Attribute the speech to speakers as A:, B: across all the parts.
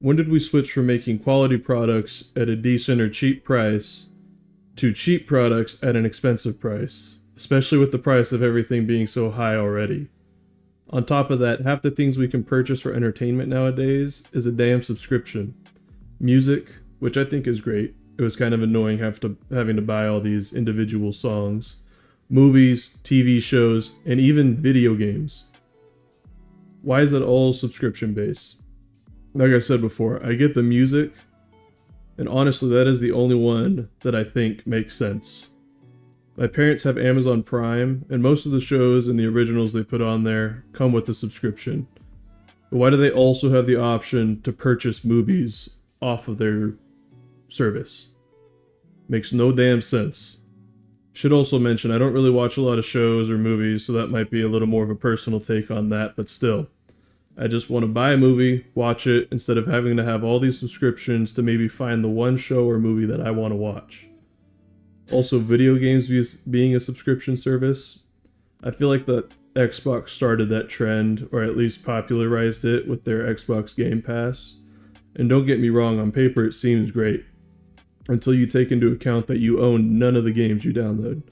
A: When did we switch from making quality products at a decent or cheap price to cheap products at an expensive price, especially with the price of everything being so high already? On top of that, half the things we can purchase for entertainment nowadays is a damn subscription. Music, which I think is great. It was kind of annoying having to buy all these individual songs. Movies, TV shows, and even video games. Why is it all subscription based? Like I said before, I get the music, and honestly, that is the only one that I think makes sense. My parents have Amazon Prime, and most of the shows and the originals they put on there come with a subscription. But why do they also have the option to purchase movies off of their service? Makes no damn sense. Should also mention, I don't really watch a lot of shows or movies, so that might be a little more of a personal take on that, but still. I just want to buy a movie, watch it, instead of having to have all these subscriptions to maybe find the one show or movie that I want to watch. Also, video games being a subscription service. I feel like that Xbox started that trend, or at least popularized it with their Xbox Game Pass. And don't get me wrong, on paper it seems great, until you take into account that you own none of the games you download.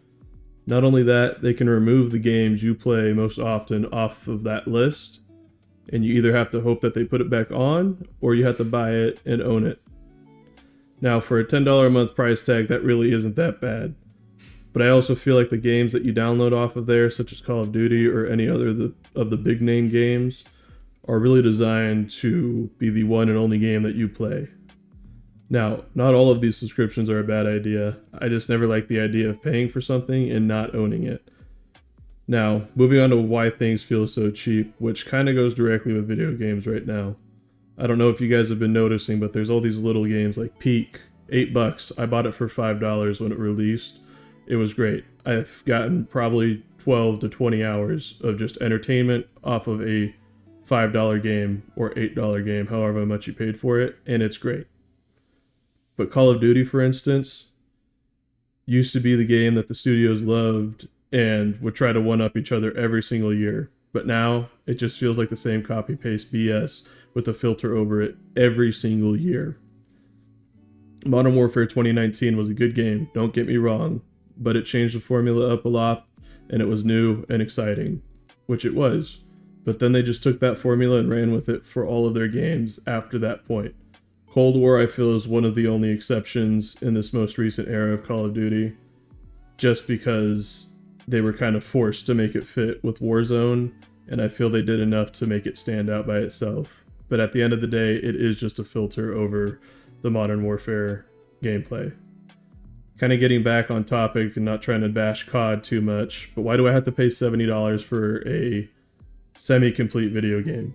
A: Not only that, they can remove the games you play most often off of that list, and you either have to hope that they put it back on, or you have to buy it and own it. Now, for a $10 a month price tag, that really isn't that bad. But I also feel like the games that you download off of there, such as Call of Duty or any other of the big name games, are really designed to be the one and only game that you play. Now, not all of these subscriptions are a bad idea. I just never like the idea of paying for something and not owning it. Now, moving on to why things feel so cheap, which kind of goes directly with video games right now. I don't know if you guys have been noticing, but there's all these little games like Peak, $8. I bought it for $5 when it released. It was great. I've gotten probably 12 to 20 hours of just entertainment off of a $5 game or $8 game, however much you paid for it, and it's great. But Call of Duty, for instance, used to be the game that the studios loved and would try to one-up each other every single year. But now, it just feels like the same copy-paste BS with a filter over it every single year. Modern Warfare 2019 was a good game, don't get me wrong, but it changed the formula up a lot, and it was new and exciting, which it was. But then they just took that formula and ran with it for all of their games after that point. Cold War, I feel, is one of the only exceptions in this most recent era of Call of Duty, just because they were kind of forced to make it fit with Warzone, and I feel they did enough to make it stand out by itself. But at the end of the day, it is just a filter over the Modern Warfare gameplay. Kind of getting back on topic and not trying to bash COD too much, but why do I have to pay $70 for a semi-complete video game?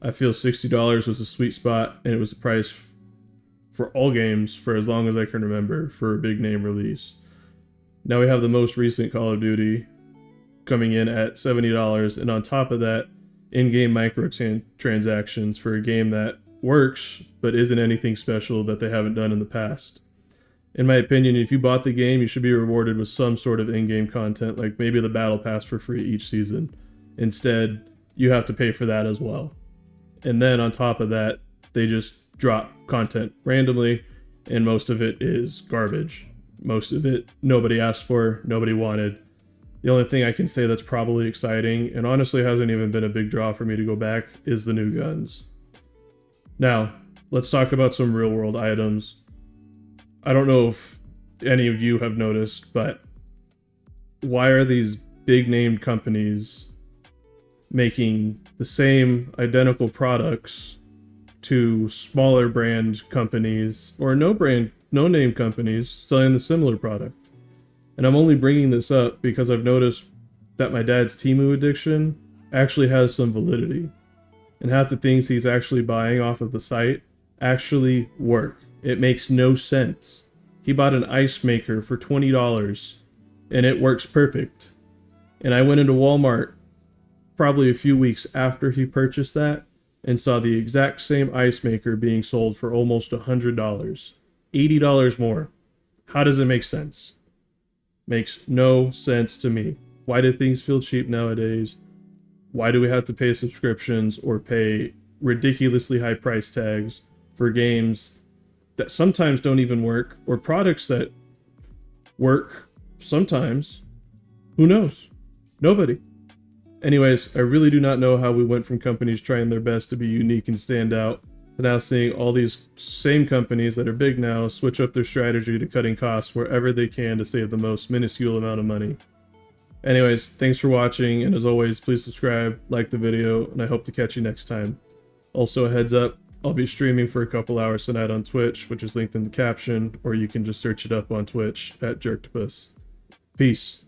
A: I feel $60 was a sweet spot, and it was the price for all games for as long as I can remember for a big name release. Now we have the most recent Call of Duty coming in at $70, and on top of that, in-game microtransactions for a game that works, but isn't anything special that they haven't done in the past. In my opinion, if you bought the game, you should be rewarded with some sort of in-game content, like maybe the Battle Pass for free each season. Instead, you have to pay for that as well. And then on top of that, they just drop content randomly, and most of it is garbage. Most of it, nobody asked for, nobody wanted. The only thing I can say that's probably exciting, and honestly hasn't even been a big draw for me to go back, is the new guns. Now, let's talk about some real-world items. I don't know if any of you have noticed, but why are these big-named companies making the same identical products to smaller brand companies or no-name companies selling the similar product? And I'm only bringing this up because I've noticed that my dad's Temu addiction actually has some validity. And half the things he's actually buying off of the site actually work. It makes no sense. He bought an ice maker for $20 and it works perfect. And I went into Walmart probably a few weeks after he purchased that and saw the exact same ice maker being sold for almost $100. $80 more. How does it make sense? Makes no sense to me. Why do things feel cheap nowadays? Why do we have to pay subscriptions or pay ridiculously high price tags for games that sometimes don't even work, or products that work sometimes. Who knows? Nobody. Anyways, I really do not know how we went from companies trying their best to be unique and stand out to now seeing all these same companies that are big now switch up their strategy to cutting costs wherever they can to save the most minuscule amount of money. Anyways, thanks for watching, and as always, please subscribe, like the video, and I hope to catch you next time. Also, a heads up, I'll be streaming for a couple hours tonight on Twitch, which is linked in the caption, or you can just search it up on Twitch at Jerktopus. Peace.